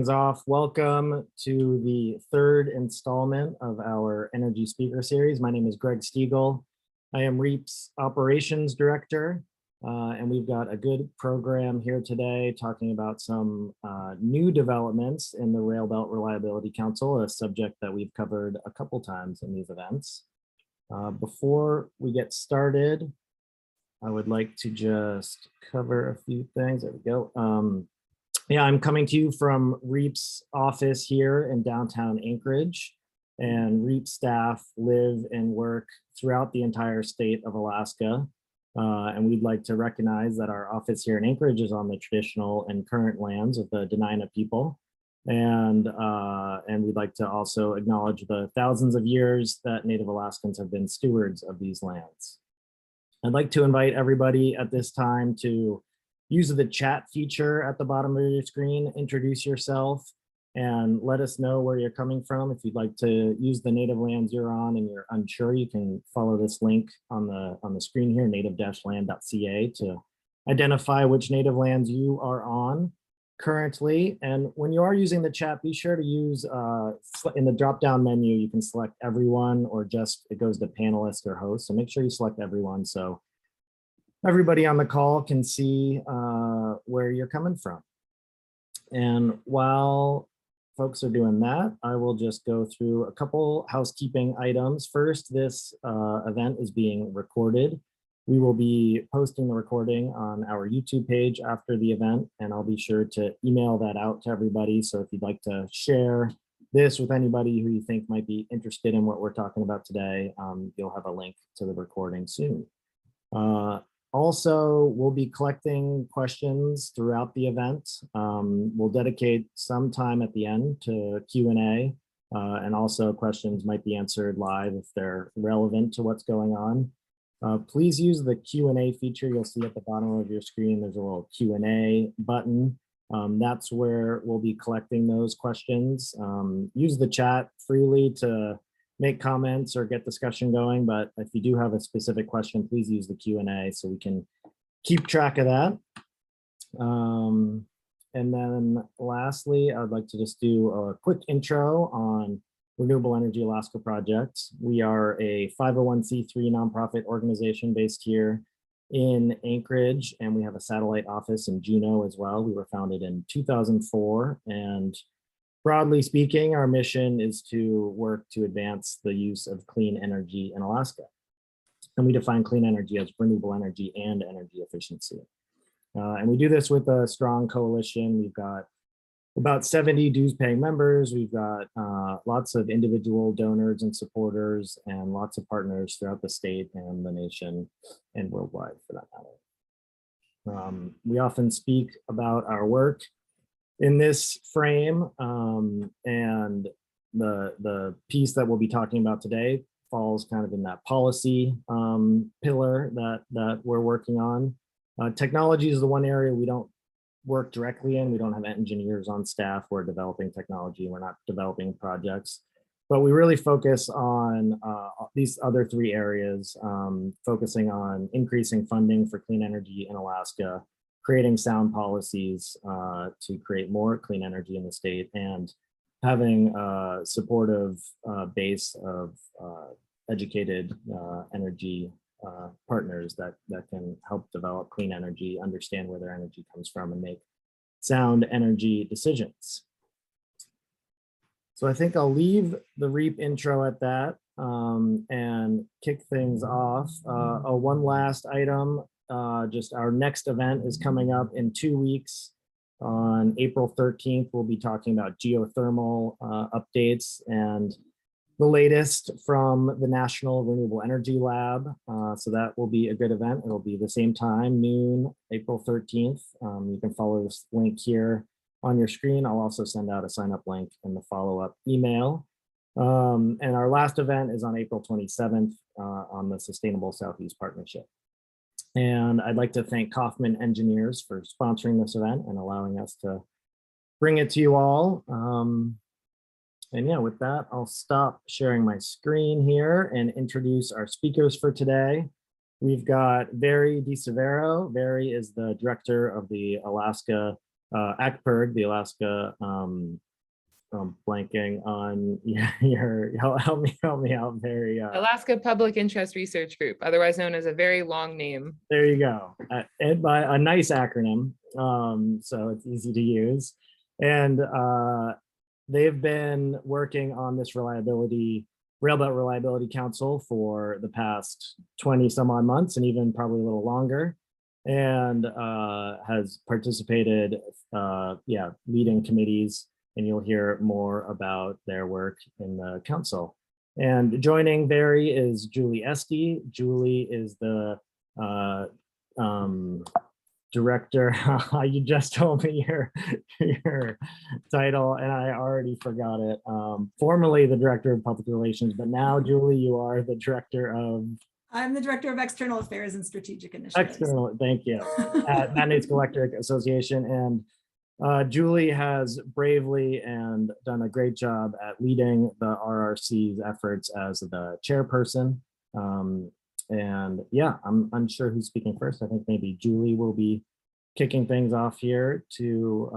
things off, welcome to the third installment of our Energy Speaker Series. My name is Greg Stiegel. I am REAP's Operations Director, and we've got a good program here today talking about some new developments in the Railbelt Reliability Council, a subject that we've covered a couple times in these events. Before we get started, I would like to just cover a few things. There we go. Yeah, I'm coming to you from REAP's office here in downtown Anchorage, and REAP staff live and work throughout the entire state of Alaska. And we'd like to recognize that our office here in Anchorage is on the traditional and current lands of the Dena'ina people. And we'd like to also acknowledge the thousands of years that Native Alaskans have been stewards of these lands. I'd like to invite everybody at this time to use the chat feature at the bottom of your screen, introduce yourself, and let us know where you're coming from. If you'd like to use the native lands you're on and you're unsure, you can follow this link on the screen here, native-land.ca, to identify which native lands you are on currently. And when you are using the chat, be sure to use, in the drop-down menu, you can select everyone, or just it goes to panelist or host. So make sure you select everyone so everybody on the call can see where you're coming from. And while folks are doing that, I will just go through a couple housekeeping items. First, this event is being recorded. We will be posting the recording on our YouTube page after the event, and I'll be sure to email that out to everybody. So if you'd like to share this with anybody who you think might be interested in what we're talking about today, you'll have a link to the recording soon. Also, we'll be collecting questions throughout the event. We'll dedicate some time at the end to Q&A, and also questions might be answered live if they're relevant to what's going on. Please use the Q&A feature you'll see at the bottom of your screen. There's a little Q&A button. That's where we'll be collecting those questions. Use the chat freely to make comments or get discussion going, but if you do have a specific question, please use the Q&A so we can keep track of that. And then lastly, I'd like to just do a quick intro on Renewable Energy Alaska Project. We are a 501c3 nonprofit organization based here in Anchorage, and we have a satellite office in Juneau as well. We were founded in 2004, and broadly speaking, our mission is to work to advance the use of clean energy in Alaska. And we define clean energy as renewable energy and energy efficiency. And we do this with a strong coalition. We've got about 70 dues-paying members. We've got lots of individual donors and supporters, and lots of partners throughout the state and the nation and worldwide for that matter. We often speak about our work in this frame, and the piece that we'll be talking about today falls kind of in that policy pillar that we're working on. Technology is the one area we don't work directly in. We don't have engineers on staff. We're developing technology. We're not developing projects, but we really focus on these other three areas, focusing on increasing funding for clean energy in Alaska, creating sound policies to create more clean energy in the state, and having a supportive base of educated energy partners that can help develop clean energy, understand where their energy comes from, and make sound energy decisions. So I think I'll leave the REAP intro at that and kick things off. One last item. Just our next event is coming up in 2 weeks. On April 13th, we'll be talking about geothermal updates and the latest from the National Renewable Energy Lab. So that will be a good event. It'll be the same time, noon, April 13th. You can follow this link here on your screen. I'll also send out a sign-up link in the follow-up email. And our last event is on April 27th on the Sustainable Southeast Partnership. And I'd like to thank Kaufman Engineers for sponsoring this event and allowing us to bring it to you all. And yeah, with that, I'll stop sharing my screen here and introduce our speakers for today. We've got Veri Suvero. Veri is the director of the Alaska AkPIRG, the Alaska, I'm blanking on your help me out, Veri. Alaska Public Interest Research Group, otherwise known as a very long name. There you go. And by a nice acronym, so it's easy to use. And they've been working on this Railbelt Reliability Council for the past 20 some odd months, and even probably a little longer, and has participated, leading committees, and you'll hear more about their work in the council. And joining Veri is Julie Estey. Julie is the director. You just told me your title and I already forgot it. Formerly the director of public relations, but now, Julie, you are the director of... I'm the director of external affairs and strategic initiatives. External, thank you. At Mandates Electric Association. And Julie has bravely and done a great job at leading the RRC's efforts as the chairperson. And yeah, I'm unsure who's speaking first. I think maybe Julie will be kicking things off here to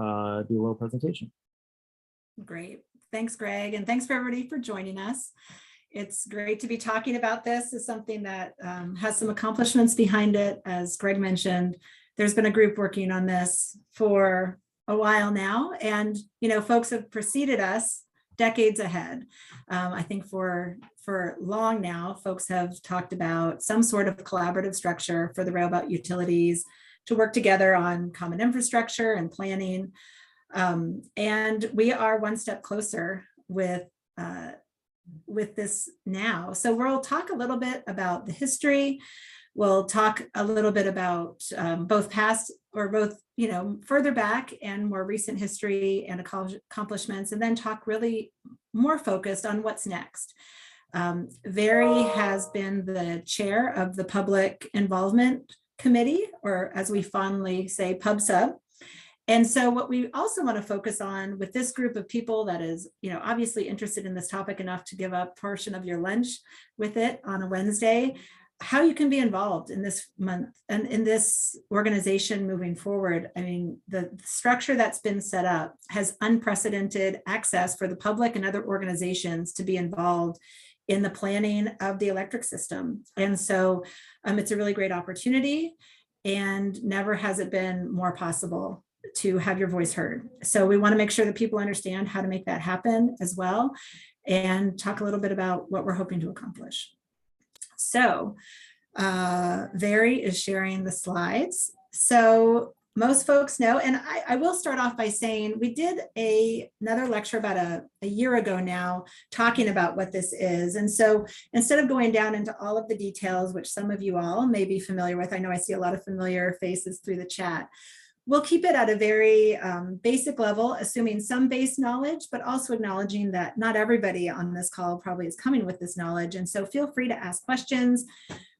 do a little presentation. Great. Thanks, Greg. And thanks for everybody for joining us. It's great to be talking about this. It's something that has some accomplishments behind it. As Greg mentioned, there's been a group working on this for a while now. And, folks have preceded us decades ahead. I think for long now, folks have talked about some sort of collaborative structure for the railbelt utilities to work together on common infrastructure and planning. And we are one step closer with this now. So we'll talk a little bit about the history. We'll talk a little bit about both past further back and more recent history and accomplishments, and then talk really more focused on what's next. Veri has been the chair of the Public Involvement Committee, or as we fondly say, PubSub. And so what we also want to focus on with this group of people that is, obviously interested in this topic enough to give a portion of your lunch with it on a Wednesday, how you can be involved in this month and in this organization moving forward. I mean, the structure that's been set up has unprecedented access for the public and other organizations to be involved in the planning of the electric system. And so it's a really great opportunity, and never has it been more possible to have your voice heard. So we want to make sure that people understand how to make that happen as well, and talk a little bit about what we're hoping to accomplish. So Veri is sharing the slides. So most folks know, and I will start off by saying we did another lecture about a year ago now talking about what this is. And so instead of going down into all of the details, which some of you all may be familiar with, I know I see a lot of familiar faces through the chat, we'll keep it at a very basic level, assuming some base knowledge, but also acknowledging that not everybody on this call probably is coming with this knowledge. And so feel free to ask questions.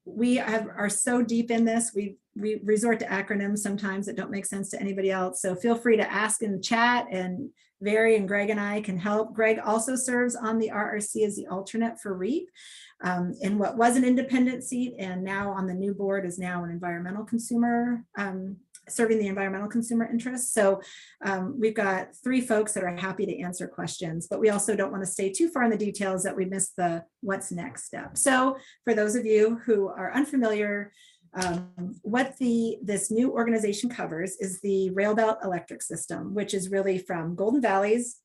We are so deep in this, we resort to acronyms sometimes that don't make sense to anybody else. So feel free to ask in the chat, and Veri and Greg and I can help. Greg also serves on the RRC as the alternate for REAP, in what was an independent seat, and now on the new board is now an environmental consumer, serving the environmental consumer interests. So we've got three folks that are happy to answer questions, but we also don't want to stay too far in the details that we miss the what's next step. So for those of you who are unfamiliar, what this new organization covers is the Railbelt electric system, which is really from Golden Valley's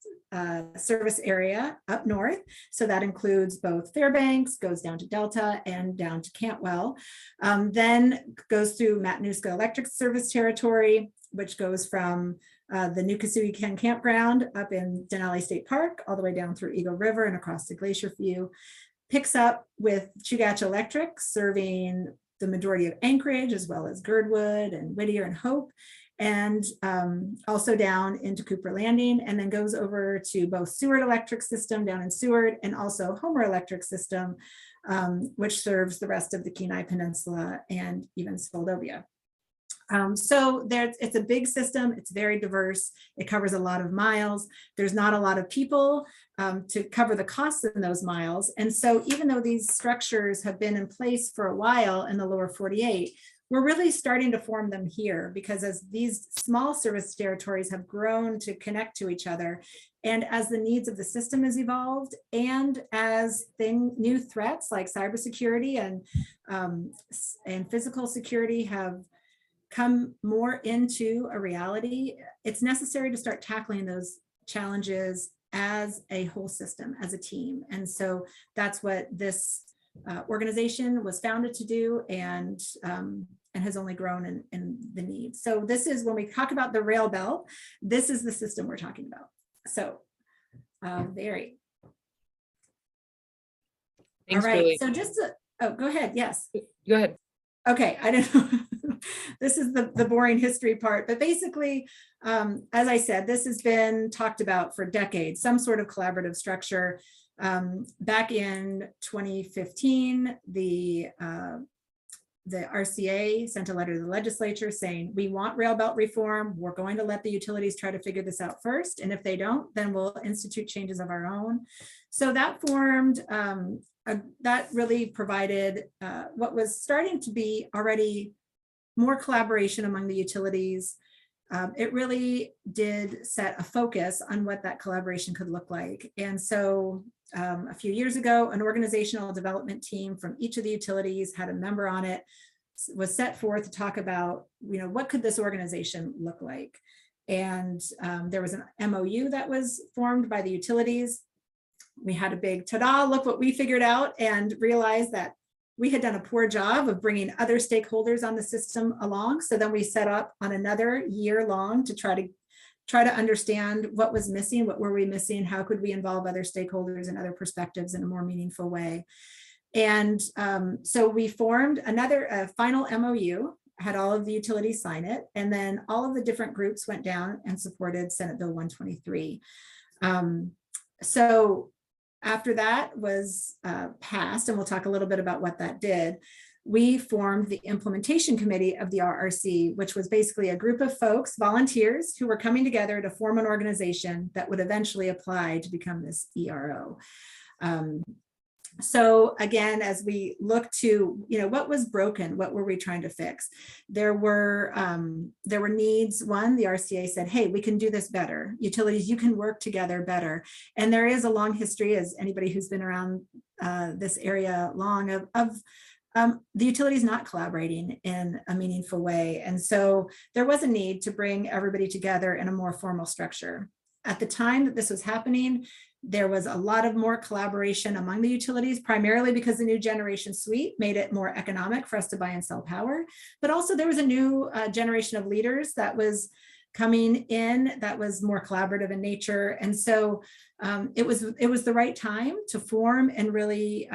service area up north. So that includes both Fairbanks, goes down to Delta and down to Cantwell, then goes through Matanuska Electric Service Territory, which goes from the Nukasuikan Campground up in Denali State Park, all the way down through Eagle River and across to Glacier View, picks up with Chugach Electric, serving the majority of Anchorage, as well as Girdwood and Whittier and Hope, and also down into Cooper Landing, and then goes over to both Seward Electric System down in Seward, and also Homer Electric System, which serves the rest of the Kenai Peninsula and even Soldovia. So it's a big system. It's very diverse. It covers a lot of miles. There's not a lot of people to cover the costs in those miles. And so even though these structures have been in place for a while in the lower 48, we're really starting to form them here, because as these small service territories have grown to connect to each other, and as the needs of the system has evolved, and as new threats like cybersecurity and physical security have come more into a reality, it's necessary to start tackling those challenges as a whole system, as a team. And so that's what this organization was founded to do, and has only grown in the need. So this is, when we talk about the rail belt, this is the system we're talking about. So Veri. Thanks, All right, Julie. so just oh, go ahead. Yes. Go ahead. Okay, I don't know. This is the boring history part, but basically, as I said, this has been talked about for decades, some sort of collaborative structure. Back in 2015, the RCA sent a letter to the legislature saying, we want rail belt reform. We're going to let the utilities try to figure this out first. And if they don't, then we'll institute changes of our own. So that formed, that really provided what was starting to be already more collaboration among the utilities. It really did set a focus on what that collaboration could look like. And so a few years ago, an organizational development team from each of the utilities had a member on it, was set forth to talk about, what could this organization look like? And there was an MOU that was formed by the utilities. We had a big ta-da, look what we figured out, and realized that we had done a poor job of bringing other stakeholders on the system along. So then we set up on another year long to try to understand what was missing, what were we missing, how could we involve other stakeholders and other perspectives in a more meaningful way. And so we formed a final MOU, had all of the utilities sign it, and then all of the different groups went down and supported Senate Bill 123. So after that was passed, and we'll talk a little bit about what that did, we formed the implementation committee of the RRC, which was basically a group of folks, volunteers, who were coming together to form an organization that would eventually apply to become this ERO. So again, as we look to, what was broken, what were we trying to fix? There were needs. One, the RCA said, hey, we can do this better. Utilities, you can work together better. And there is a long history, as anybody who's been around this area long, of the utilities not collaborating in a meaningful way. And so there was a need to bring everybody together in a more formal structure. At the time that this was happening, there was a lot of more collaboration among the utilities, primarily because the new generation suite made it more economic for us to buy and sell power. But also there was a new generation of leaders that was coming in that was more collaborative in nature. And so it was the right time to form and really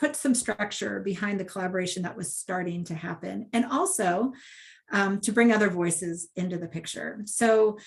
put some structure behind the collaboration that was starting to happen. And also to bring other voices into the picture. So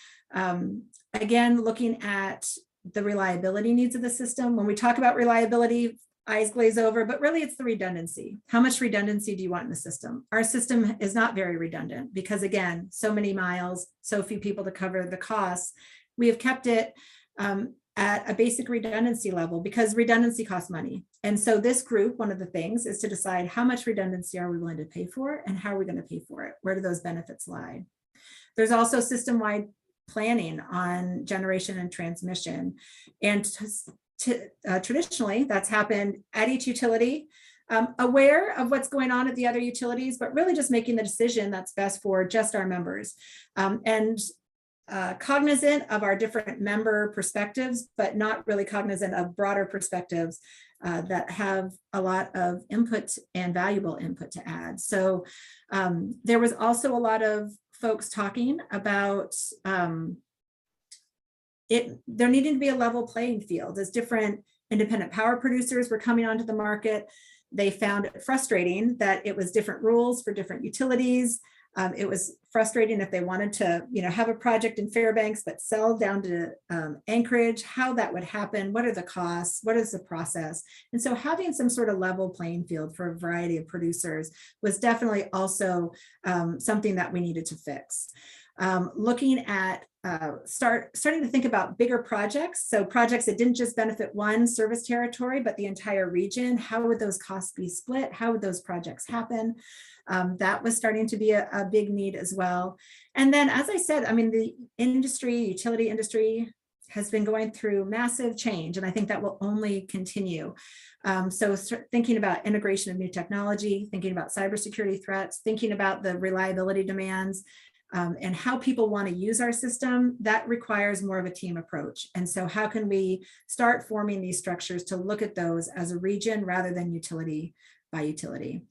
again, looking at the reliability needs of the system. When we talk about reliability, eyes glaze over, but really it's the redundancy. How much redundancy do you want in the system? Our system is not very redundant because, again, so many miles, so few people to cover the costs. We have kept it at a basic redundancy level because redundancy costs money. And so this group, one of the things is to decide how much redundancy are we willing to pay for and how are we going to pay for it? Where do those benefits lie? There's also system-wide planning on generation and transmission. And traditionally, that's happened at each utility, aware of what's going on at the other utilities, but really just making the decision that's best for just our members. And cognizant of our different member perspectives, but not really cognizant of broader perspectives that have a lot of input and valuable input to add. So there was also a lot of folks talking about there needing to be a level playing field as different independent power producers were coming onto the market. They found it frustrating that it was different rules for different utilities. It was frustrating if they wanted to, have a project in Fairbanks but sell down to Anchorage, how that would happen, what are the costs, what is the process? And so having some sort of level playing field for a variety of producers was definitely also something that we needed to fix. looking at starting to think about bigger projects. So projects that didn't just benefit one service territory, but the entire region. How would those costs be split? How would those projects happen? That was starting to be a big need as well. And then, as I said, I mean, the utility industry has been going through massive change, and I think that will only continue. So thinking about integration of new technology, thinking about cybersecurity threats, thinking about the reliability demands, and how people want to use our system, that requires more of a team approach. And so how can we start forming these structures to look at those as a region rather than utility by utility?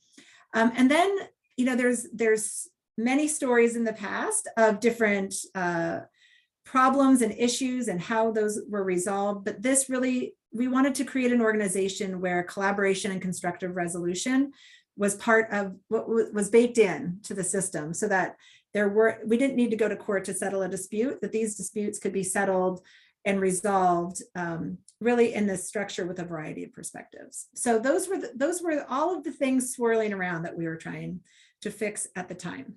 And then, you know, there's many stories in the past of different problems and issues and how those were resolved. But this really, we wanted to create an organization where collaboration and constructive resolution was part of what was baked in to the system, so that we didn't need to go to court to settle a dispute, that these disputes could be settled and resolved really in this structure with a variety of perspectives. So those were all of the things swirling around that we were trying to fix at the time.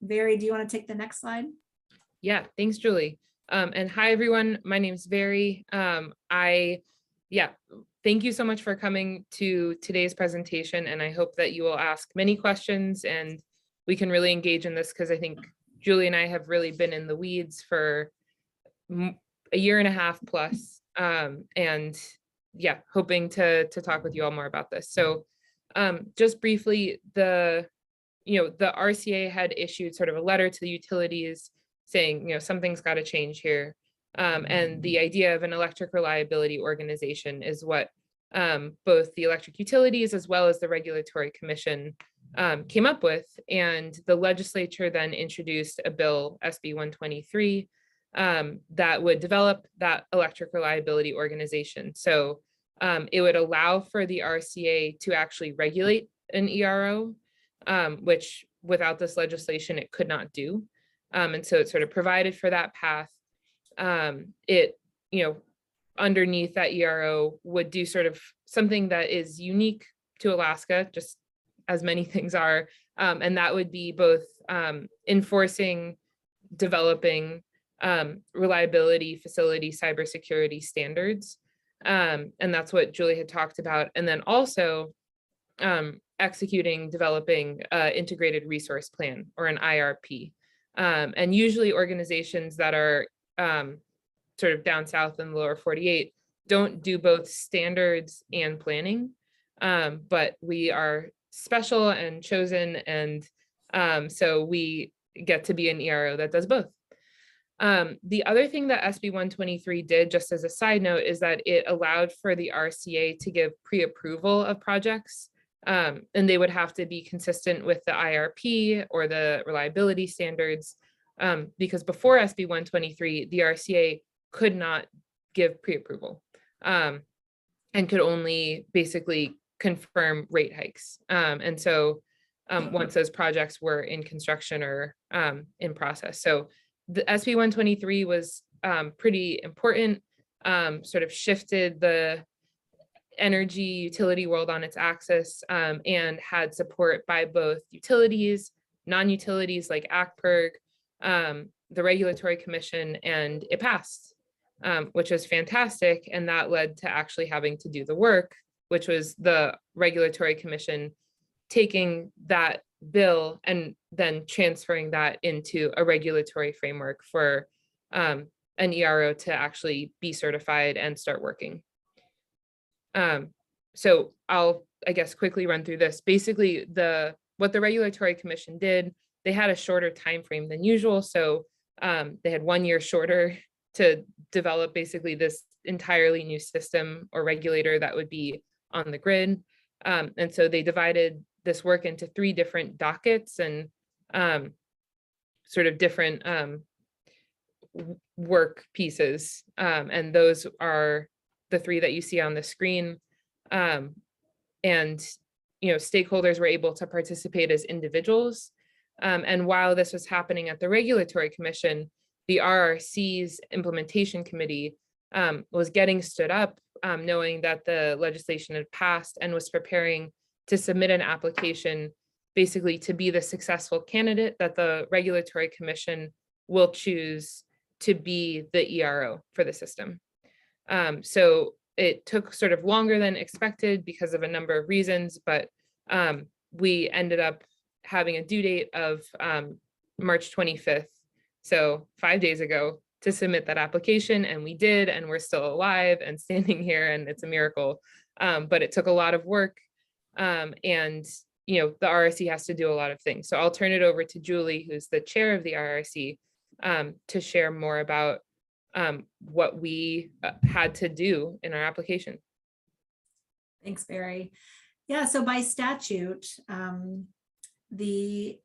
Veri, do you want to take the next slide? Yeah, thanks, Julie. And hi, everyone. My name's Veri. Thank you so much for coming to today's presentation. And I hope that you will ask many questions and we can really engage in this, because I think Julie and I have really been in the weeds for a year and a half plus. And yeah, hoping to talk with you all more about this. So just briefly, the RCA had issued sort of a letter to the utilities saying, you know, something's got to change here. And the idea of an electric reliability organization is what both the electric utilities as well as the Regulatory Commission came up with. And the legislature then introduced a bill, SB 123, that would develop that electric reliability organization. So it would allow for the RCA to actually regulate an ERO, which without this legislation, it could not do. And so it sort of provided for that path. Underneath that ERO would do sort of something that is unique to Alaska, just as many things are. And that would be both enforcing, developing reliability, facility, cybersecurity standards. And that's what Julie had talked about. And then also executing, developing integrated resource plan, or an IRP. And usually organizations that are sort of down south in the lower 48 don't do both standards and planning, but we are special and chosen, and so we get to be an ERO that does both. The other thing that SB 123 did, just as a side note, is that it allowed for the RCA to give pre-approval of projects, and they would have to be consistent with the IRP or the reliability standards, because before SB 123, the RCA could not give pre-approval and could only basically confirm rate hikes. And so once those projects were in construction or in process. So the SB 123 was pretty important, sort of shifted the energy utility world on its axis, and had support by both utilities, non-utilities like AkPIRG, the Regulatory Commission, and it passed, which was fantastic. And that led to actually having to do the work, which was the Regulatory Commission taking that bill and then transferring that into a regulatory framework for an ERO to actually be certified and start working. So I'll, I guess, quickly run through this. Basically, what the Regulatory Commission did, they had a shorter time frame than usual. So they had 1 year shorter to develop basically this entirely new system or regulator that would be on the grid. And so they divided this work into 3 different dockets and sort of different work pieces. And those are the 3 that you see on the screen. And, stakeholders were able to participate as individuals. And while this was happening at the Regulatory Commission, the RRC's implementation committee was getting stood up, knowing that the legislation had passed, and was preparing to submit an application basically to be the successful candidate that the regulatory commission will choose to be the ERO for the system. So it took sort of longer than expected because of a number of reasons, but we ended up having a due date of March 25th. So 5 days ago to submit that application, and we did, and we're still alive and standing here, and it's a miracle. But it took a lot of work, and the RRC has to do a lot of things. So I'll turn it over to Julie, who's the chair of the RRC, to share more about what we had to do in our application. Thanks, Veri. Yeah, so by statute, the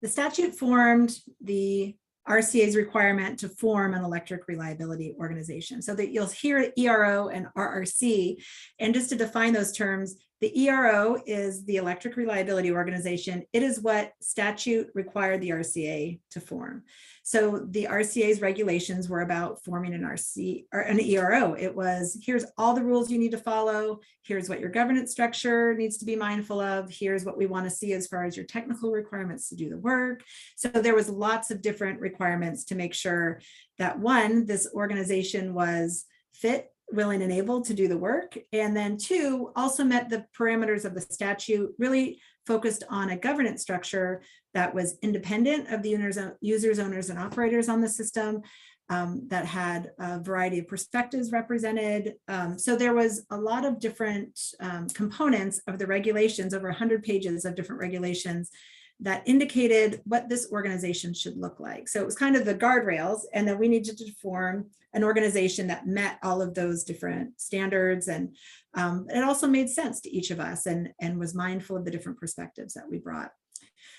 statute formed the RCA's requirement to form an electric reliability organization. So that you'll hear ERO and RRC, and just to define those terms, the ERO is the Electric Reliability Organization. It is what statute required the RCA to form. So the RCA's regulations were about forming an ERO. It was, here's all the rules you need to follow. Here's what your governance structure needs to be mindful of. Here's what we want to see as far as your technical requirements to do the work. So there was lots of different requirements to make sure that, one, this organization was fit, willing, and able to do the work. And then two, also met the parameters of the statute, really focused on a governance structure that was independent of the users, owners, and operators on the system, that had a variety of perspectives represented. So there was a lot of different components of the regulations, over 100 pages of different regulations that indicated what this organization should look like. So it was kind of the guardrails, and then we needed to form an organization that met all of those different standards, and it also made sense to each of us, and was mindful of the different perspectives that we brought.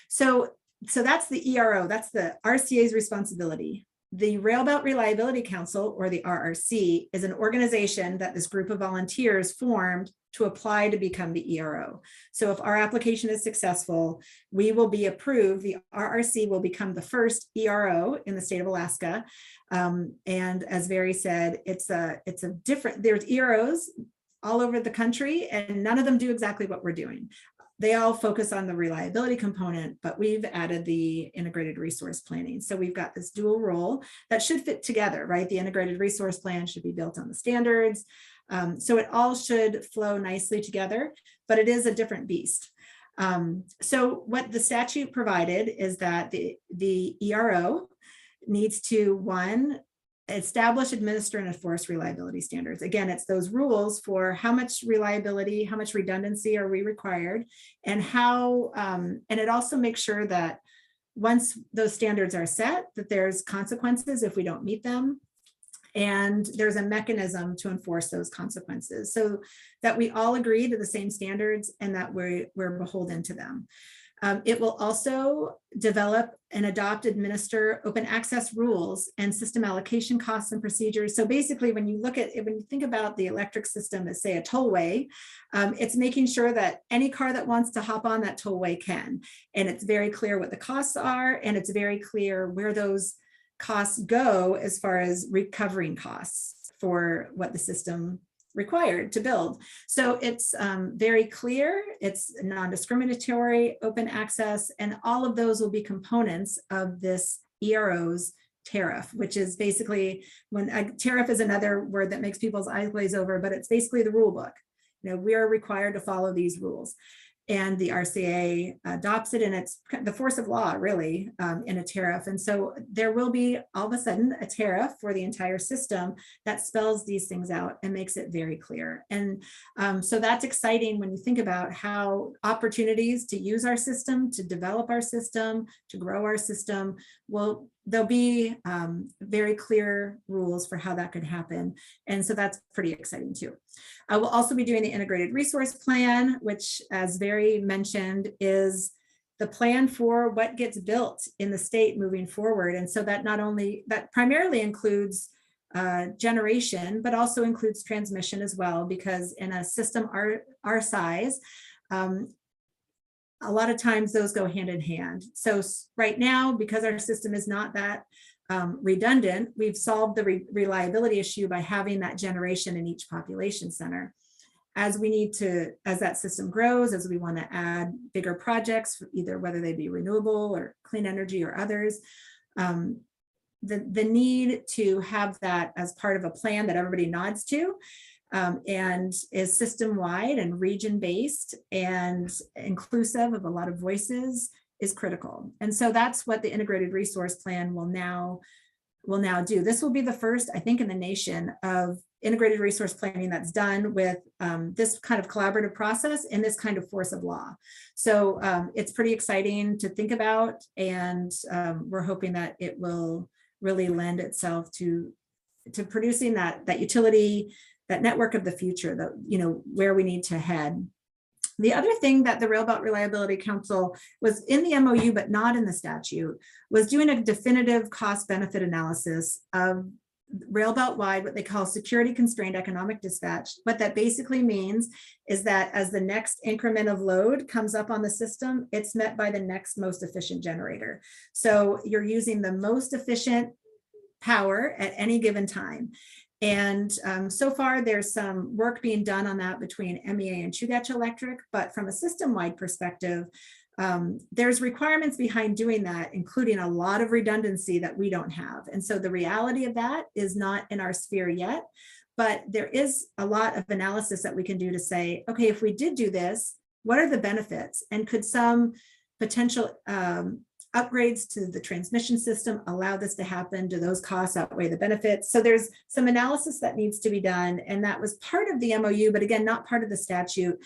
So that's the ERO, that's the RCA's responsibility. The Railbelt Reliability Council, or the RRC, is an organization that this group of volunteers formed to apply to become the ERO. So if our application is successful, we will be approved. The RRC will become the first ERO in the state of Alaska. And as Veri said, it's a different, there's EROs all over the country, and none of them do exactly what we're doing. They all focus on the reliability component, but we've added the integrated resource planning. So we've got this dual role that should fit together, right? The integrated resource plan should be built on the standards. So it all should flow nicely together, but it is a different beast. So what the statute provided is that the ERO needs to, one, establish, administer, and enforce reliability standards. Again, it's those rules for how much reliability, how much redundancy are we required, and how, and it also makes sure that once those standards are set, that there's consequences if we don't meet them, and there's a mechanism to enforce those consequences, so that we all agree to the same standards and that we're beholden to them. It will also develop and adopt, administer open access rules and system allocation costs and procedures. So basically, when you look at it, when you think about the electric system as, say, a tollway, it's making sure that any car that wants to hop on that tollway can. And it's very clear what the costs are, and it's very clear where those costs go as far as recovering costs for what the system required to build. So it's very clear, it's non-discriminatory, open access, and all of those will be components of this ERO's tariff, which is basically, when a tariff is another word that makes people's eyes glaze over, but it's basically the rule book. We are required to follow these rules. And the RCA adopts it, and it's the force of law, really, in a tariff. And so there will be all of a sudden a tariff for the entire system that spells these things out and makes it very clear. And so that's exciting when you think about how opportunities to use our system, to develop our system, to grow our system, there'll be very clear rules for how that could happen. And so that's pretty exciting too. We'll also be doing the integrated resource plan, which, as Veri mentioned, is the plan for what gets built in the state moving forward. And so that that primarily includes generation, but also includes transmission as well, because in a system our size, a lot of times those go hand in hand. So right now, because our system is not that redundant, we've solved the reliability issue by having that generation in each population center. as that system grows, as we want to add bigger projects, either whether they be renewable or clean energy or others, the need to have that as part of a plan that everybody nods to, and is system-wide and region-based and inclusive of a lot of voices, is critical. And so that's what the integrated resource plan will now do. This will be the first, I think, in the nation of integrated resource planning that's done with this kind of collaborative process and this kind of force of law. So it's pretty exciting to think about, and we're hoping that it will really lend itself to producing that utility, that network of the future, that, where we need to head. The other thing that the Railbelt Reliability Council was in the MOU, but not in the statute, was doing a definitive cost benefit analysis of Railbelt wide, what they call security constrained economic dispatch. What that basically means is that as the next increment of load comes up on the system, it's met by the next most efficient generator. So you're using the most efficient power at any given time. And so far, there's some work being done on that between MEA and Chugach Electric, but from a system-wide perspective, there's requirements behind doing that, including a lot of redundancy that we don't have. And so the reality of that is not in our sphere yet, but there is a lot of analysis that we can do to say, okay, if we did do this, what are the benefits? And could some potential upgrades to the transmission system allow this to happen? Do those costs outweigh the benefits? So there's some analysis that needs to be done, and that was part of the MOU, but again, not part of the statute.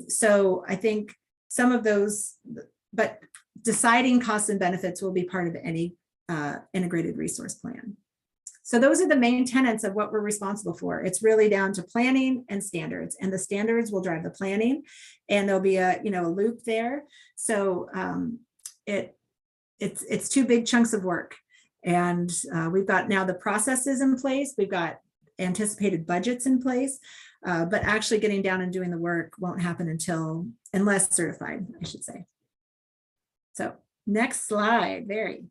So I think some of those, but deciding costs and benefits will be part of any integrated resource plan. So those are the main tenets of what we're responsible for. It's really down to planning and standards, and the standards will drive the planning, and there'll be a loop there. So it's two big chunks of work, and we've got now the processes in place. We've got anticipated budgets in place, but actually getting down and doing the work won't happen unless certified, I should say. So next slide, Veri.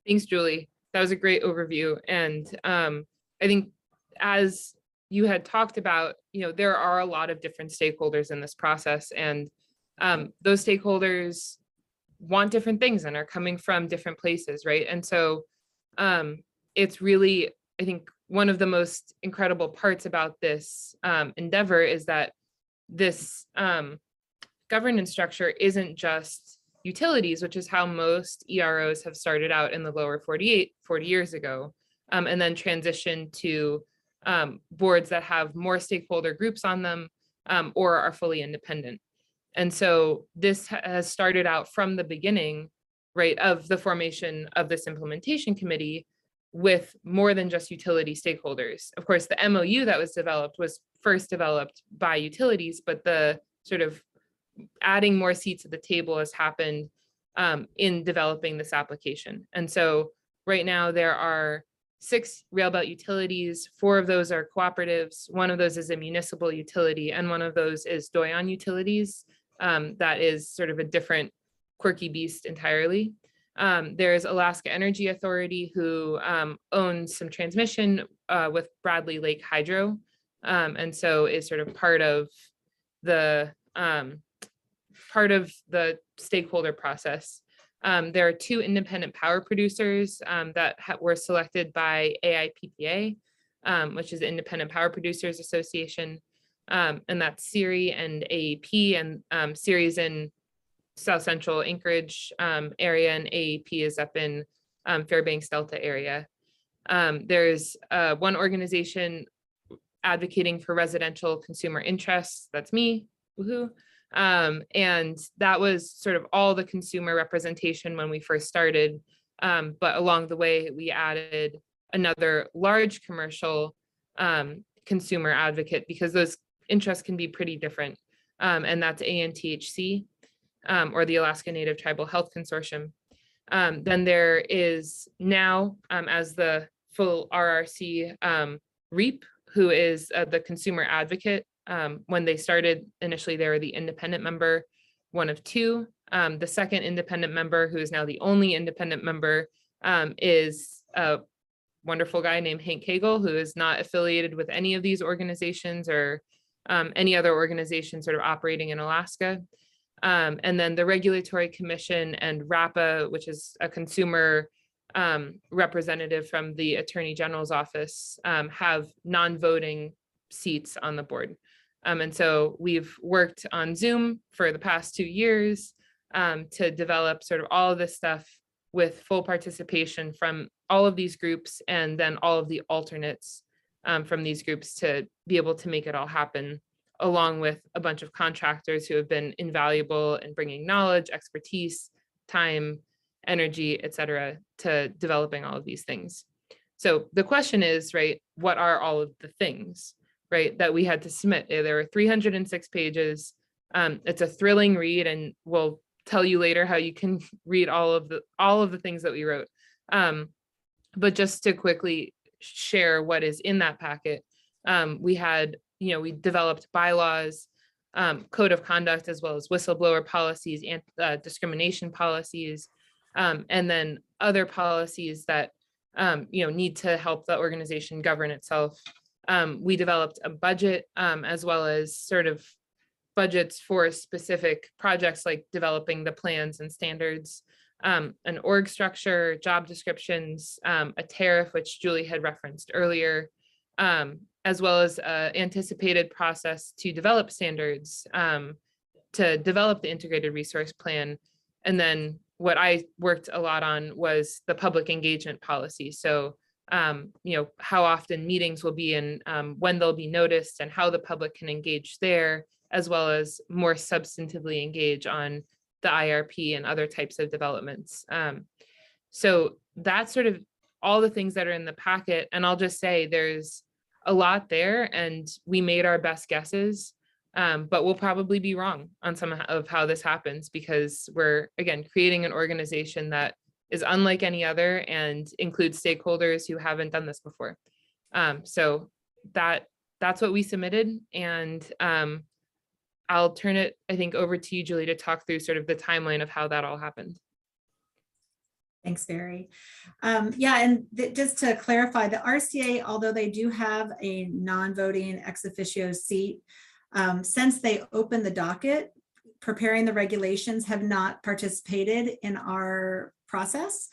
Thanks, Julie. That was a great overview. And I think as you had talked about, there are a lot of different stakeholders in this process, and those stakeholders want different things and are coming from different places, right? And so it's really, I think, one of the most incredible parts about this endeavor is that this governance structure isn't just utilities, which is how most EROs have started out in the lower 48, 40 years ago, and then transitioned to boards that have more stakeholder groups on them or are fully independent. And so this has started out from the beginning, right, of the formation of this implementation committee with more than just utility stakeholders. Of course, the MOU that was developed was first developed by utilities, but the sort of adding more seats at the table has happened in developing this application. And so right now there are 6 Railbelt utilities. 4 of those are cooperatives. 1 of those is a municipal utility, and 1 of those is Doyon Utilities. That is sort of a different quirky beast entirely. There's Alaska Energy Authority, who owns some transmission with Bradley Lake Hydro, and so is sort of part of the stakeholder process. There are 2 independent power producers that were selected by AIPPA, which is the Independent Power Producers Association, and that's Siri and AAP, and Siri's in South Central Anchorage area, and AAP is up in Fairbanks Delta area. There's one organization advocating for residential consumer interests. That's me, woohoo. And that was sort of all the consumer representation when we first started. But along the way, we added another large commercial consumer advocate, because those interests can be pretty different. And that's ANTHC, or the Alaska Native Tribal Health Consortium. Then there is now, as the full RRC, REAP, who is the consumer advocate. When they started initially, they were the independent member, 1 of 2. The second independent member, who is now the only independent member, is wonderful guy named Hank Kegel, who is not affiliated with any of these organizations or any other organization sort of operating in Alaska. And then the Regulatory Commission and RAPA, which is a consumer representative from the Attorney General's office, have non-voting seats on the board. And so we've worked on Zoom for the past 2 years to develop sort of all of this stuff with full participation from all of these groups, and then all of the alternates from these groups to be able to make it all happen, along with a bunch of contractors who have been invaluable in bringing knowledge, expertise, time, energy, et cetera, to developing all of these things. So the question is, right, what are all of the things, right, that we had to submit? There were 306 pages. It's a thrilling read, and we'll tell you later how you can read all of the things that we wrote. But just to quickly share what is in that packet, we had, we developed bylaws, code of conduct, as well as whistleblower policies and discrimination policies, and then other policies that need to help the organization govern itself. We developed a budget, as well as sort of budgets for specific projects like developing the plans and standards, an org structure, job descriptions, a tariff, which Julie had referenced earlier, as well as an anticipated process to develop standards, to develop the integrated resource plan. And then what I worked a lot on was the public engagement policy. So, how often meetings will be and when they'll be noticed and how the public can engage there, as well as more substantively engage on the IRP and other types of developments. So that's sort of all the things that are in the packet. And I'll just say there's a lot there, and we made our best guesses, but we'll probably be wrong on some of how this happens, because we're, again, creating an organization that is unlike any other and includes stakeholders who haven't done this before. So that's what we submitted. And I'll turn it, I think, over to you, Julie, to talk through sort of the timeline of how that all happened. Thanks, Veri. Yeah, and just to clarify, the RCA, although they do have a non-voting ex officio seat, since they opened the docket, preparing the regulations, have not participated in our process.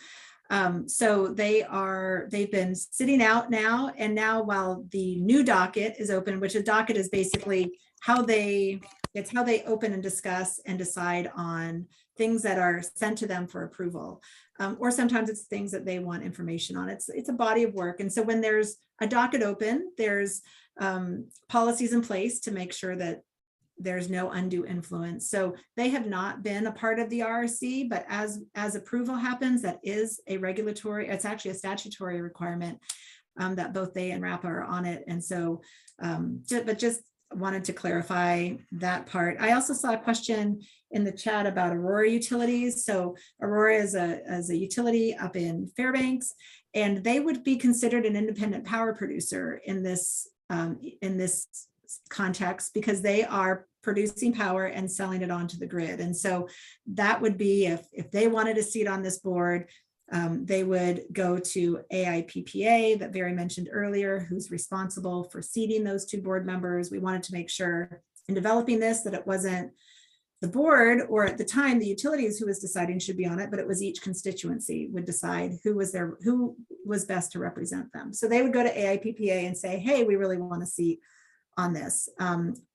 So they've been sitting out now, and now while the new docket is open, which a docket is basically how they open and discuss and decide on things that are sent to them for approval. Or sometimes it's things that they want information on. It's a body of work. And so when there's a docket open, there's policies in place to make sure that there's no undue influence. So they have not been a part of the RRC, but as approval happens, that is a regulatory, it's actually a statutory requirement that both they and RAPA are on it. And so, but just wanted to clarify that part. I also saw a question in the chat about Aurora Utilities. So Aurora is a utility up in Fairbanks, and they would be considered an independent power producer in this context, because they are producing power and selling it onto the grid. And so that would be, if they wanted a seat on this board, they would go to AIPPA that Veri mentioned earlier, who's responsible for seating those two board members. We wanted to make sure in developing this that it wasn't the board, or at the time the utilities who was deciding should be on it, but it was each constituency would decide who was best to represent them. So they would go to AIPPA and say, hey, we really want a seat on this,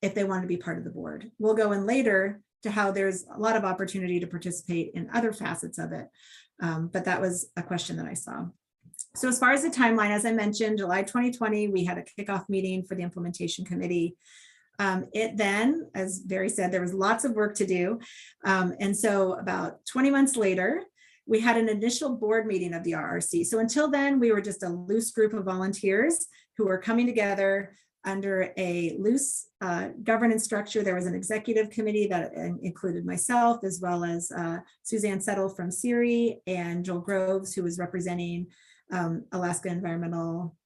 if they want to be part of the board. We'll go in later to how there's a lot of opportunity to participate in other facets of it. But that was a question that I saw. So as far as the timeline, as I mentioned, July 2020, we had a kickoff meeting for the implementation committee. It then, as Veri said, there was lots of work to do. And so about 20 months later, we had an initial board meeting of the RRC. So until then, we were just a loose group of volunteers who were coming together under a loose governance structure. There was an executive committee that included myself, as well as Suzanne Settle from Siri, and Joel Groves, who was representing Alaska Environmental,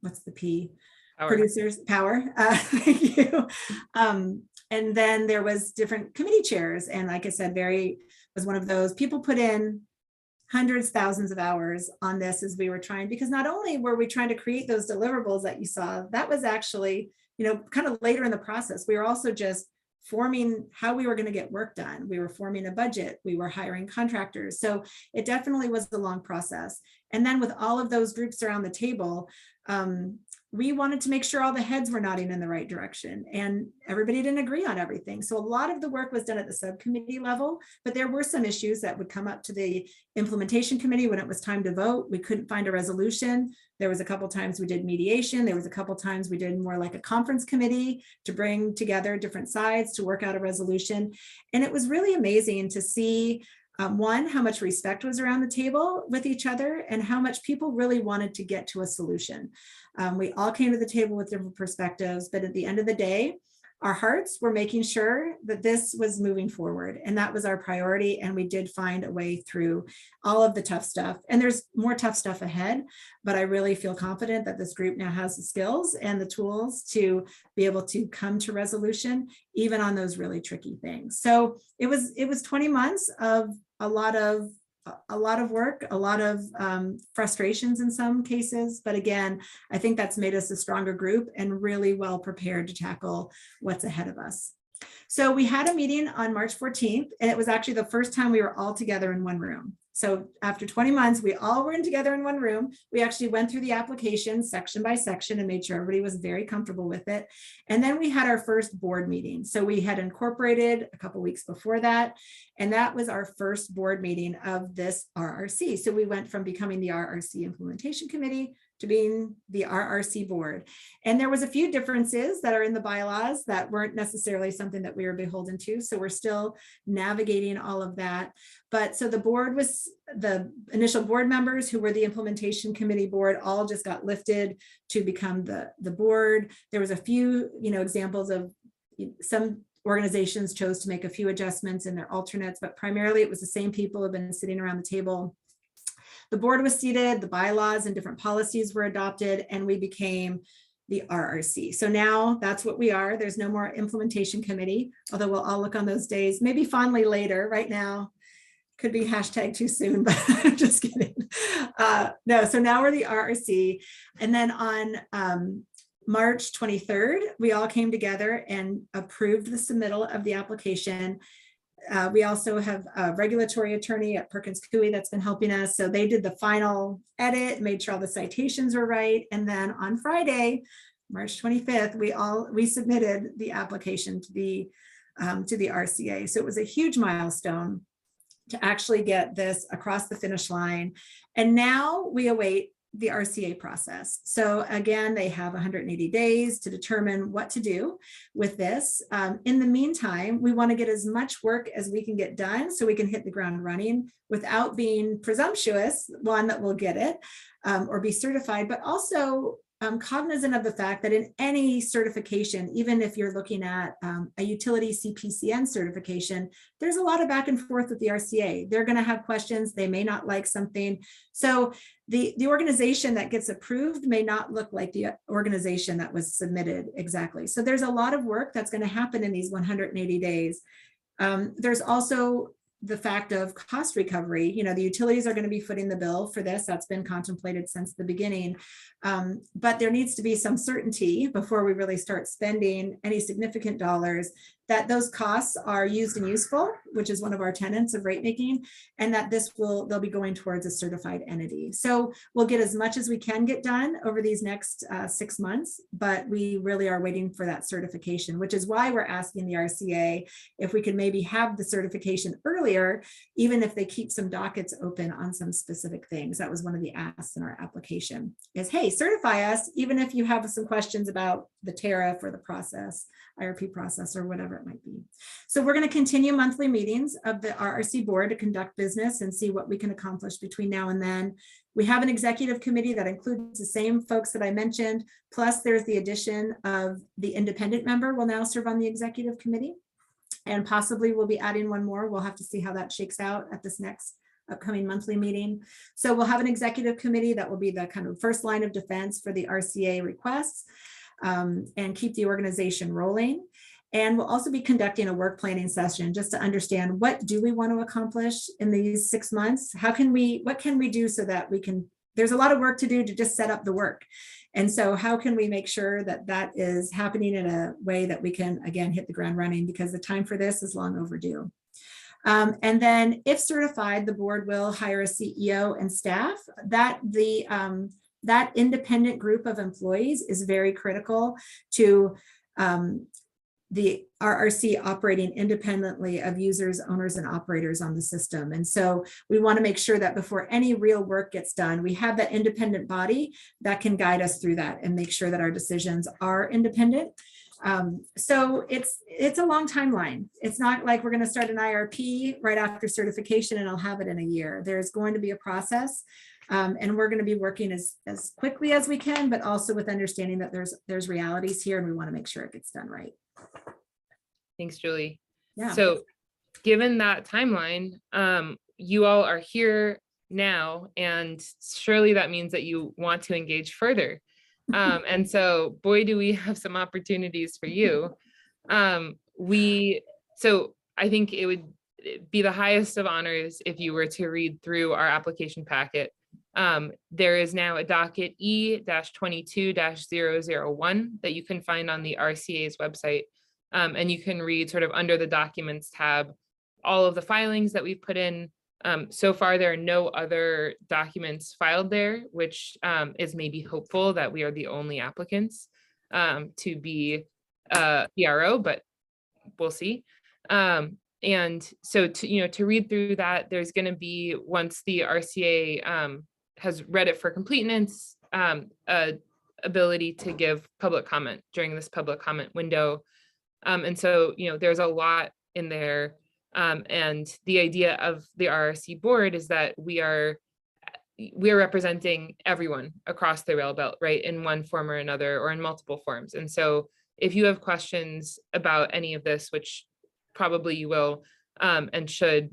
what's the P? Power. Producers, Power. Thank you. And then there was different committee chairs. And like I said, Veri was one of those. People put in hundreds, thousands of hours on this as we were trying, because not only were we trying to create those deliverables that you saw, that was actually, kind of later in the process. We were also just forming how we were going to get work done. We were forming a budget. We were hiring contractors. So it definitely was a long process. And then with all of those groups around the table, we wanted to make sure all the heads were nodding in the right direction, and everybody didn't agree on everything. So a lot of the work was done at the subcommittee level, but there were some issues that would come up to the implementation committee when it was time to vote. We couldn't find a resolution. There was a couple times we did mediation. There was a couple times we did more like a conference committee to bring together different sides to work out a resolution. And it was really amazing to see one, how much respect was around the table with each other and how much people really wanted to get to a solution. We all came to the table with different perspectives, but at the end of the day, our hearts were making sure that this was moving forward, and that was our priority. And we did find a way through all of the tough stuff, and there's more tough stuff ahead, but I really feel confident that this group now has the skills and the tools to be able to come to resolution, even on those really tricky things. So it was 20 months of a lot of work, a lot of frustrations in some cases. But again, I think that's made us a stronger group and really well prepared to tackle what's ahead of us. So we had a meeting on March 14th, and it was actually the first time we were all together in one room. So after 20 months, we all were together in one room. We actually went through the application section by section and made sure everybody was very comfortable with it. And then we had our first board meeting. So we had incorporated a couple weeks before that, and that was our first board meeting of this RRC. So we went from becoming the RRC Implementation Committee to being the RRC board. And there was a few differences that are in the bylaws that weren't necessarily something that we were beholden to. So we're still navigating all of that. But so the board was, the initial board members who were the implementation committee board all just got lifted to become the board. There was a few, examples of some organizations chose to make a few adjustments in their alternates, but primarily it was the same people who have been sitting around the table. The board was seated, the bylaws and different policies were adopted, and we became the RRC. So now that's what we are. There's no more implementation committee, although we'll all look on those days, maybe fondly later. Right now, could be hashtag too soon, but I'm just kidding. No, so now we're the RRC. And then on March 23rd, we all came together and approved the submittal of the application. We also have a regulatory attorney at Perkins Coie that's been helping us. So they did the final edit, made sure all the citations were right. And then on Friday, March 25th, we submitted the application to the RCA. So it was a huge milestone to actually get this across the finish line. And now we await the RCA process. So again, they have 180 days to determine what to do with this. In the meantime, we want to get as much work as we can get done so we can hit the ground running without being presumptuous, one, that we'll get it or be certified, but also cognizant of the fact that in any certification, even if you're looking at a utility CPCN certification, there's a lot of back and forth with the RCA. They're going to have questions. They may not like something. So the organization that gets approved may not look like the organization that was submitted exactly. So there's a lot of work that's going to happen in these 180 days. There's also the fact of cost recovery. The utilities are going to be footing the bill for this. That's been contemplated since the beginning. But there needs to be some certainty before we really start spending any significant dollars that those costs are used and useful, which is one of our tenets of rate making, and that they'll be going towards a certified entity. So we'll get as much as we can get done over these next 6 months, but we really are waiting for that certification, which is why we're asking the RCA if we could maybe have the certification earlier, even if they keep some dockets open on some specific things. That was one of the asks in our application is, hey, certify us, even if you have some questions about the tariff or the process, IRP process, or whatever it might be. So we're going to continue monthly meetings of the RRC board to conduct business and see what we can accomplish between now and then. We have an executive committee that includes the same folks that I mentioned, plus there's the addition of the independent member will now serve on the executive committee, and possibly we'll be adding one more. We'll have to see how that shakes out at this next upcoming monthly meeting. So we'll have an executive committee that will be the kind of first line of defense for the RCA requests and keep the organization rolling. And we'll also be conducting a work planning session just to understand what do we want to accomplish in these 6 months? What can we do so that we can, there's a lot of work to do to just set up the work. And so how can we make sure that that is happening in a way that we can, again, hit the ground running, because the time for this is long overdue. And then if certified, the board will hire a CEO and staff. That independent group of employees is very critical to the RRC operating independently of users, owners, and operators on the system. And so we want to make sure that before any real work gets done, we have that independent body that can guide us through that and make sure that our decisions are independent. So it's a long timeline. It's not like we're going to start an IRP right after certification and I'll have it in a year. There's going to be a process. And we're going to be working as quickly as we can, but also with understanding that there's realities here and we want to make sure it gets done right. Thanks, Julie. Yeah. So given that timeline, you all are here now, and surely that means that you want to engage further. And so, boy, do we have some opportunities for you. So I think it would be the highest of honors if you were to read through our application packet. There is now a docket E-22-001 that you can find on the RCA's website. And you can read sort of under the documents tab, all of the filings that we've put in. So far, there are no other documents filed there, which is maybe hopeful that we are the only applicants to be PRO, but we'll see. And so to read through that, there's going to be, once the RCA has read it for completeness, ability to give public comment during this public comment window. And so, there's a lot in there. And the idea of the RRC board is that we are representing everyone across the rail belt, right, in one form or another, or in multiple forms. And so if you have questions about any of this, which probably you will, and should,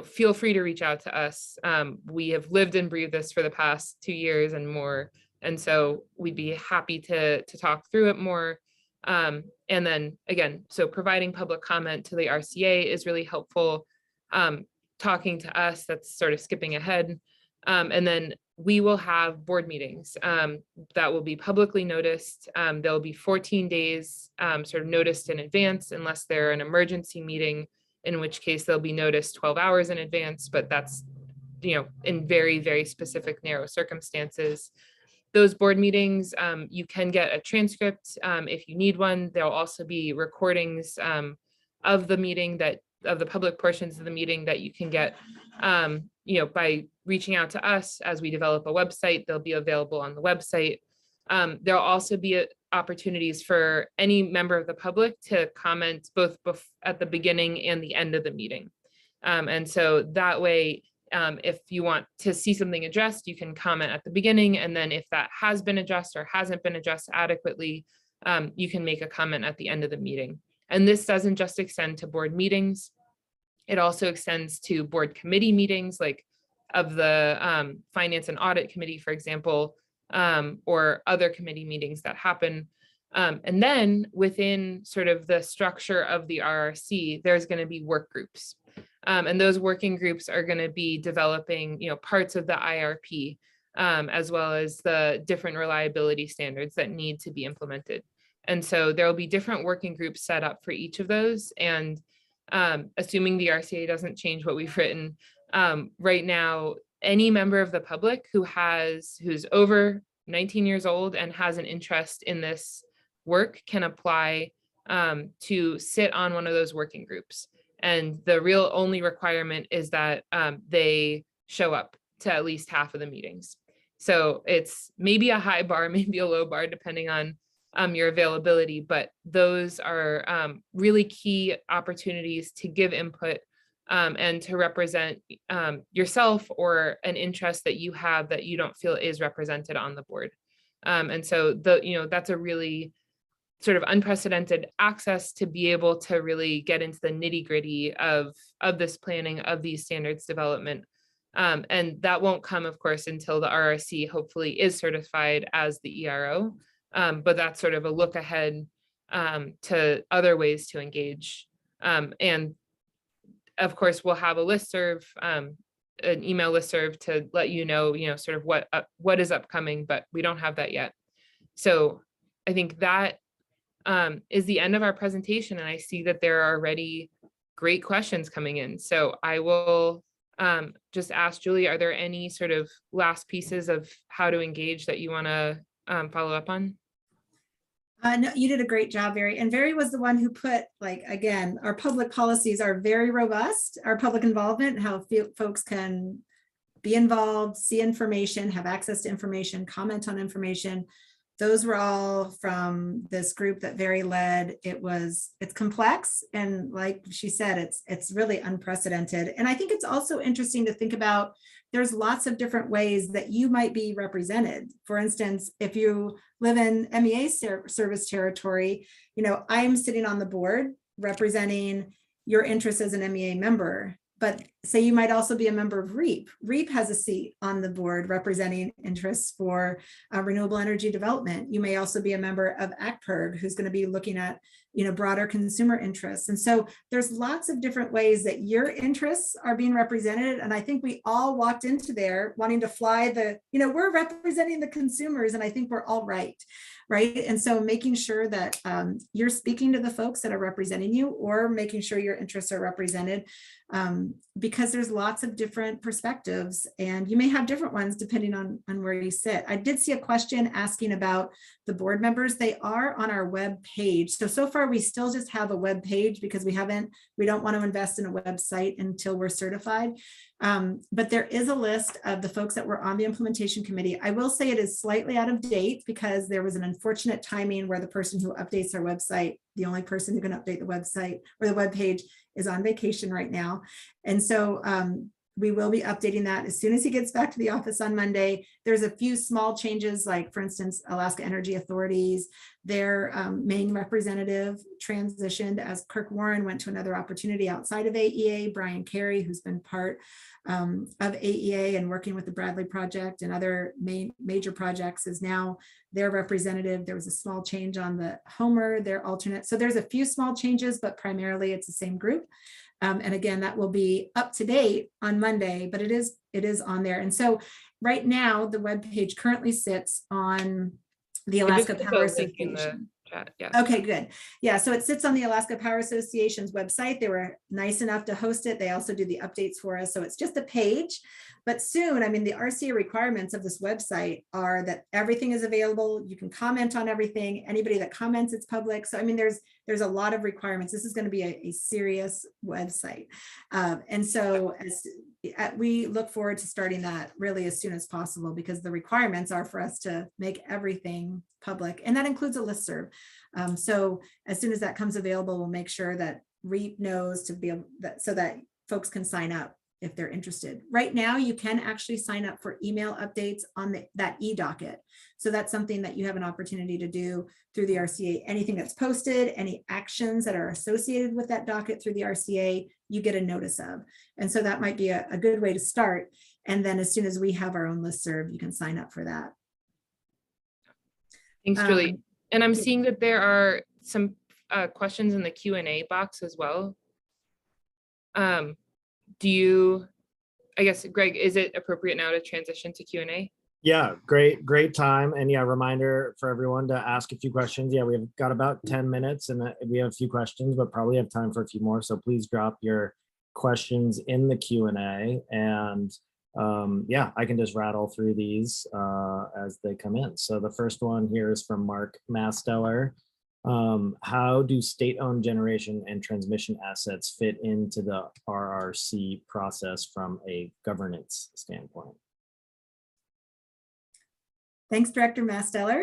feel free to reach out to us. We have lived and breathed this for the past 2 years and more. And so we'd be happy to talk through it more. And then again, so providing public comment to the RCA is really helpful. Talking to us, that's sort of skipping ahead. And then we will have board meetings that will be publicly noticed. There'll be 14 days sort of noticed in advance, unless they're an emergency meeting, in which case they'll be noticed 12 hours in advance, but that's, in very, very specific narrow circumstances. Those board meetings, you can get a transcript if you need one. There'll also be recordings of the meeting, of the public portions of the meeting that you can get, by reaching out to us as we develop a website. They'll be available on the website. There'll also be opportunities for any member of the public to comment both at the beginning and the end of the meeting. And so that way, if you want to see something addressed, you can comment at the beginning. And then if that has been addressed or hasn't been addressed adequately, you can make a comment at the end of the meeting. And this doesn't just extend to board meetings. It also extends to board committee meetings, like of the Finance and Audit Committee, for example, or other committee meetings that happen. And then within sort of the structure of the RRC, there's going to be work groups. And those working groups are going to be developing, parts of the IRP, as well as the different reliability standards that need to be implemented. And so there will be different working groups set up for each of those. And assuming the RCA doesn't change what we've written, right now, any member of the public who's over 19 years old and has an interest in this work can apply to sit on one of those working groups. And the real only requirement is that they show up to at least half of the meetings. So it's maybe a high bar, maybe a low bar, depending on your availability, but those are really key opportunities to give input and to represent yourself or an interest that you have that you don't feel is represented on the board. And so that's a really sort of unprecedented access to be able to really get into the nitty-gritty of this planning, of these standards development. And that won't come, of course, until the RRC hopefully is certified as the ERO. But that's sort of a look ahead to other ways to engage. And of course, we'll have a listserv, an email listserv to let you know, sort of what is upcoming, but we don't have that yet. So I think that is the end of our presentation, and I see that there are already great questions coming in. So I will just ask Julie, are there any sort of last pieces of how to engage that you want to follow up on? No, you did a great job, Veri. And Veri was the one who put, like, again, our public policies are very robust, our public involvement, how folks can be involved, see information, have access to information, comment on information. Those were all from this group that Veri led. It's complex. And like she said, it's really unprecedented. And I think it's also interesting to think about, there's lots of different ways that you might be represented. For instance, if you live in MEA service territory, I'm sitting on the board representing your interests as an MEA member. But say you might also be a member of REAP. REAP has a seat on the board representing interests for renewable energy development. You may also be a member of AkPIRG, who's going to be looking at broader consumer interests. And so there's lots of different ways that your interests are being represented. And I think we all walked into there wanting to fly we're representing the consumers, and I think we're all right. And so making sure that you're speaking to the folks that are representing you, or making sure your interests are represented, because there's lots of different perspectives, and you may have different ones depending on where you sit. I did see a question asking about the board members. They are on our web page. So far we still just have a web page because we don't want to invest in a website until we're certified. But there is a list of the folks that were on the implementation committee. I will say it is slightly out of date because there was an unfortunate timing where the person who updates our website, the only person who can update the website or the web page, is on vacation right now. And so we will be updating that as soon as he gets back to the office on Monday. There's a few small changes, like for instance, Alaska Energy Authorities, their main representative transitioned as Kirk Warren went to another opportunity outside of AEA. Brian Carey, who's been part of AEA and working with the Bradley Project and other major projects, is now their representative. There was a small change on the Homer, their alternate. So there's a few small changes, but primarily it's the same group. And again, that will be up to date on Monday, but it is on there. And so right now, the webpage currently sits on the Alaska Power Association. Yeah. Okay, good. Yeah, so it sits on the Alaska Power Association's website. They were nice enough to host it. They also do the updates for us. So it's just a page, but soon, the RCA requirements of this website are that everything is available. You can comment on everything. Anybody that comments, it's public. So, there's a lot of requirements. This is going to be a serious website. And so we look forward to starting that really as soon as possible, because the requirements are for us to make everything public, and that includes a listserv. So as soon as that comes available, we'll make sure that REAP knows to be able so that folks can sign up if they're interested. Right now, you can actually sign up for email updates on that e-docket. So that's something that you have an opportunity to do through the RCA. Anything that's posted, any actions that are associated with that docket through the RCA, you get a notice of. And so that might be a good way to start. And then as soon as we have our own listserv, you can sign up for that. Thanks, Julie. And I'm seeing that there are some questions in the Q&A box as well. I guess, Greg, is it appropriate now to transition to Q&A? Yeah, great time. And yeah, reminder for everyone to ask a few questions. Yeah, we've got about 10 minutes and we have a few questions, but probably have time for a few more. So please drop your questions in the Q&A, and yeah, I can just rattle through these as they come in. So the first one here is from Mark Masteller. How do state-owned generation and transmission assets fit into the RRC process from a governance standpoint? Thanks, Director Masteller.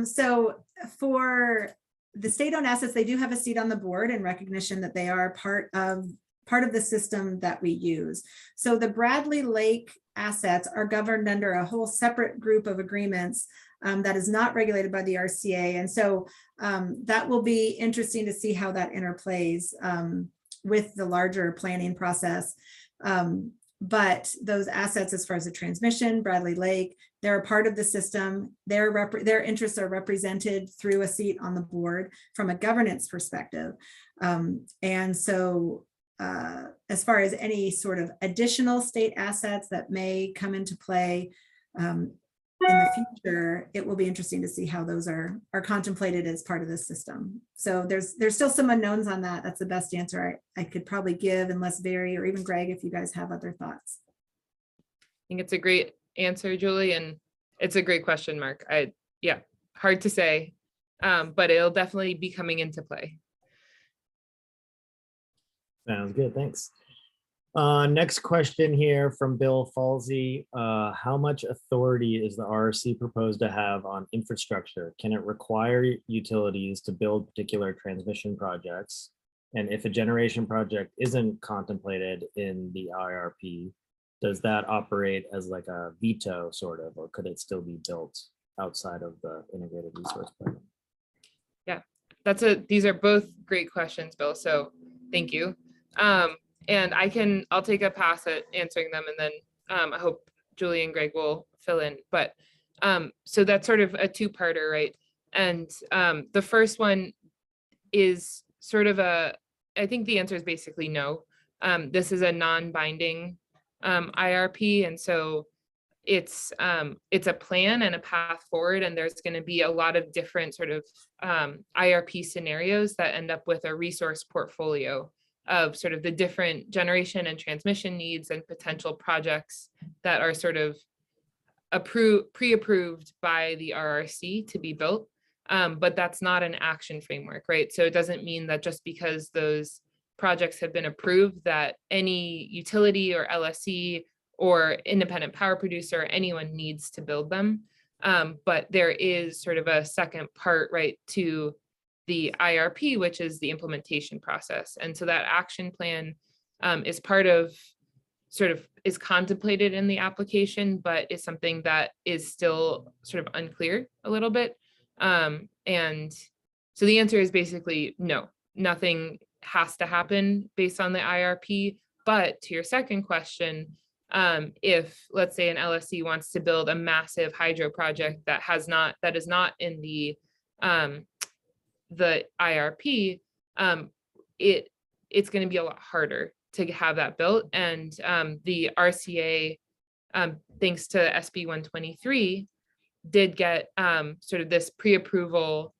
So for the state-owned assets, they do have a seat on the board in recognition that they are part of the system that we use. So the Bradley Lake assets are governed under a whole separate group of agreements that is not regulated by the RCA. And so that will be interesting to see how that interplays with the larger planning process. But those assets, as far as the transmission, Bradley Lake, they're a part of the system. Their interests are represented through a seat on the board from a governance perspective. And so as far as any sort of additional state assets that may come into play in the future, it will be interesting to see how those are contemplated as part of the system. So there's still some unknowns on that. That's the best answer I could probably give, unless Veri or even Greg, if you guys have other thoughts. I think it's a great answer, Julie, and it's a great question, Mark. Yeah, hard to say, but it'll definitely be coming into play. Sounds good, thanks. Next question here from Bill Falsey. How much authority is the RRC proposed to have on infrastructure? Can it require utilities to build particular transmission projects? And if a generation project isn't contemplated in the IRP, does that operate as like a veto sort of, or could it still be built outside of the integrated resource plan? Yeah, these are both great questions, Bill. So thank you. And I'll take a pass at answering them, and then I hope Julie and Greg will fill in. But so that's sort of a two-parter, right? And the first one is sort of I think the answer is basically no. This is a non-binding IRP, and so it's a plan and a path forward, and there's going to be a lot of different sort of IRP scenarios that end up with a resource portfolio of sort of the different generation and transmission needs and potential projects that are sort of pre-approved by the RRC to be built. But that's not an action framework, right? So it doesn't mean that just because those projects have been approved that any utility or LSE or independent power producer, anyone needs to build them. But there is sort of a second part, right, to the IRP, which is the implementation process. And so that action plan is part of is contemplated in the application, but is something that is still sort of unclear a little bit. And so the answer is basically no, nothing has to happen based on the IRP. But to your second question, if let's say an LSE wants to build a massive hydro project that is not in the IRP, it's going to be a lot harder to have that built. And the RCA, thanks to SB 123, did get sort of this pre-approval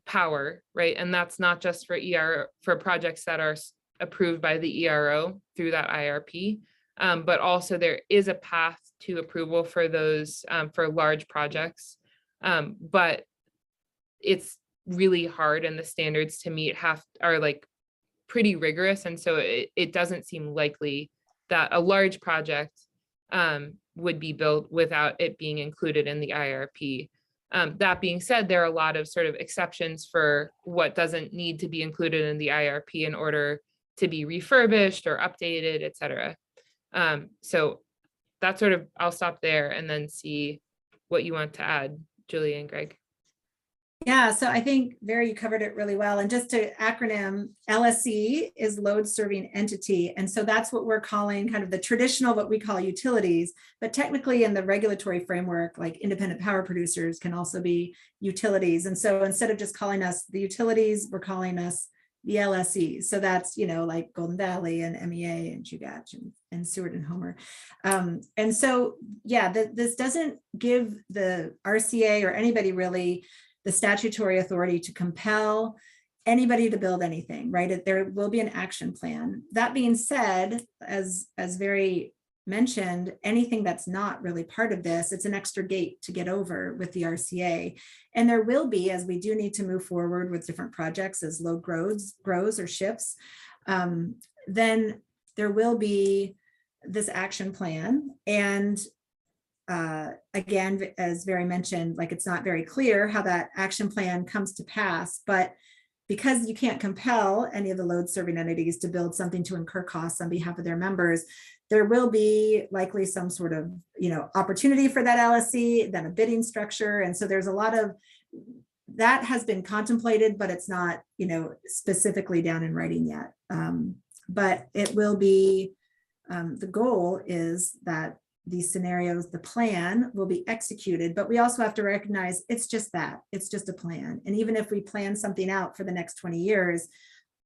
power, right? And that's not just for projects that are approved by the ERO through that IRP, but also there is a path to approval for those for large projects, but it's really hard, and the standards to meet are like pretty rigorous, and so it doesn't seem likely that a large project would be built without it being included in the IRP. That being said, there are a lot of sort of exceptions for what doesn't need to be included in the IRP in order to be refurbished or updated, et cetera. So that's sort of, I'll stop there and then see what you want to add, Julie and Greg. Yeah, so I think, Veri, you covered it really well. And just to acronym, LSE is load serving entity. And so that's what we're calling kind of the traditional, what we call utilities. But technically in the regulatory framework, like independent power producers can also be utilities. And so instead of just calling us the utilities, we're calling us the LSEs. So that's, like Golden Valley and MEA and Chugach and Seward and Homer. And so, yeah, this doesn't give the RCA or anybody really the statutory authority to compel anybody to build anything, right? There will be an action plan. That being said, as Veri mentioned, anything that's not really part of this, it's an extra gate to get over with the RCA. And there will be, as we do need to move forward with different projects as load grows or shifts, then there will be this action plan. And again, as Veri mentioned, like it's not very clear how that action plan comes to pass, but because you can't compel any of the load serving entities to build something to incur costs on behalf of their members, there will be likely some sort of, opportunity for that LSE, then a bidding structure. And so there's a lot of that has been contemplated, but it's not, specifically down in writing yet. But it will be the goal is that these scenarios, the plan will be executed, but we also have to recognize it's just that, it's just a plan. And even if we plan something out for the next 20 years,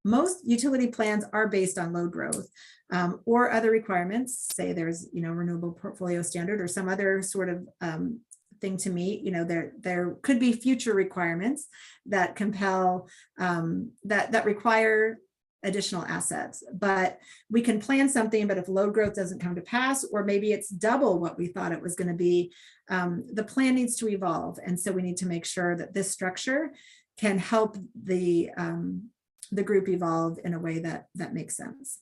most utility plans are based on load growth or other requirements. Say there's, renewable portfolio standard or some other sort of thing to meet. There could be future requirements that compel that require additional assets, but we can plan something. But if load growth doesn't come to pass, or maybe it's double what we thought it was going to be, the plan needs to evolve. And so we need to make sure that this structure can help the group evolve in a way that makes sense.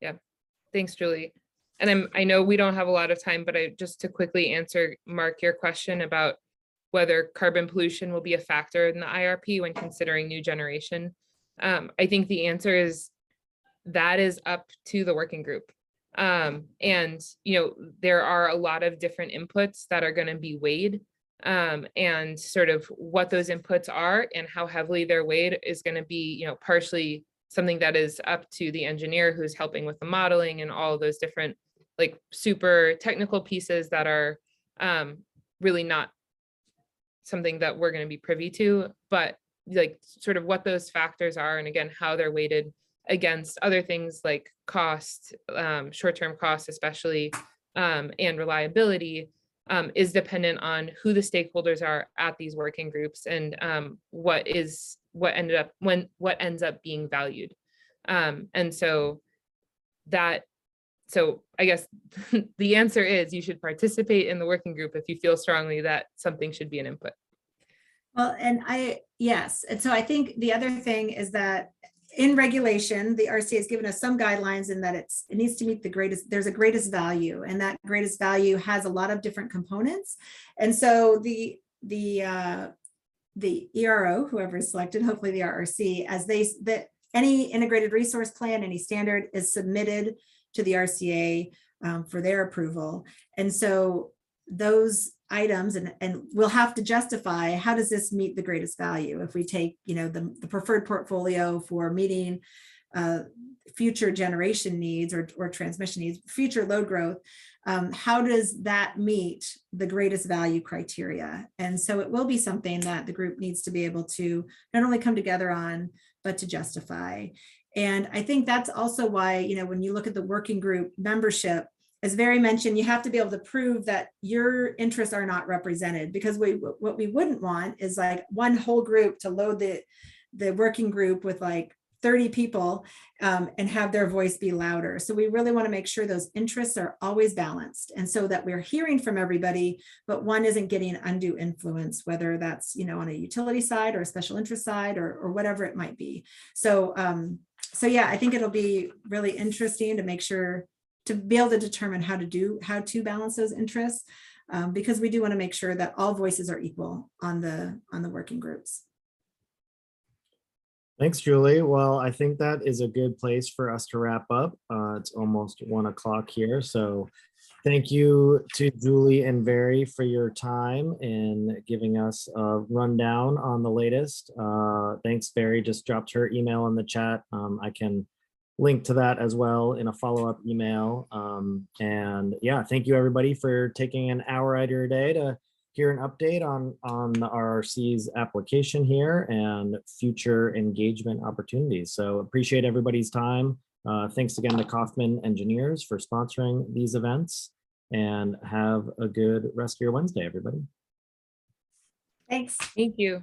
Yeah, thanks, Julie. And I know we don't have a lot of time, but just to quickly answer, Mark, your question about whether carbon pollution will be a factor in the IRP when considering new generation. I think the answer is that is up to the working group. And, there are a lot of different inputs that are going to be weighed, and sort of what those inputs are and how heavily they're weighed is going to be, partially something that is up to the engineer who's helping with the modeling and all of those different like super technical pieces that are really not something that we're going to be privy to, but like sort of what those factors are, and again, how they're weighted against other things like cost, short-term costs especially, and reliability, is dependent on who the stakeholders are at these working groups and what ends up being valued. And so I guess the answer is you should participate in the working group if you feel strongly that something should be an input. Well, yes. And so I think the other thing is that in regulation, the RCA has given us some guidelines in that it needs to meet there's a greatest value, and that greatest value has a lot of different components. And so the ERO, whoever is selected, hopefully the RRC, any integrated resource plan, any standard is submitted to the RCA for their approval. And so those items, and we'll have to justify, how does this meet the greatest value? If we take, the preferred portfolio for meeting future generation needs or transmission needs, future load growth, how does that meet the greatest value criteria? And so it will be something that the group needs to be able to not only come together on, but to justify. And I think that's also why, when you look at the working group membership, as Veri mentioned, you have to be able to prove that your interests are not represented, because what we wouldn't want is like one whole group to load the working group with like 30 people and have their voice be louder. So we really want to make sure those interests are always balanced, and so that we're hearing from everybody, but one isn't getting undue influence, whether that's, on a utility side or a special interest side or whatever it might be. So yeah, I think it'll be really interesting to make sure to be able to determine how to balance those interests, because we do want to make sure that all voices are equal on the working groups. Thanks, Julie. Well, I think that is a good place for us to wrap up. It's almost 1 o'clock here. So thank you to Julie and Veri for your time and giving us a rundown on the latest. Thanks, Veri. Just dropped her email in the chat. I can link to that as well in a follow-up email. And yeah, thank you everybody for taking an hour out of your day to hear an update on the RRC's application here and future engagement opportunities. So appreciate everybody's time. Thanks again to Kaufman Engineers for sponsoring these events, and have a good rest of your Wednesday, everybody. Thanks. Thank you.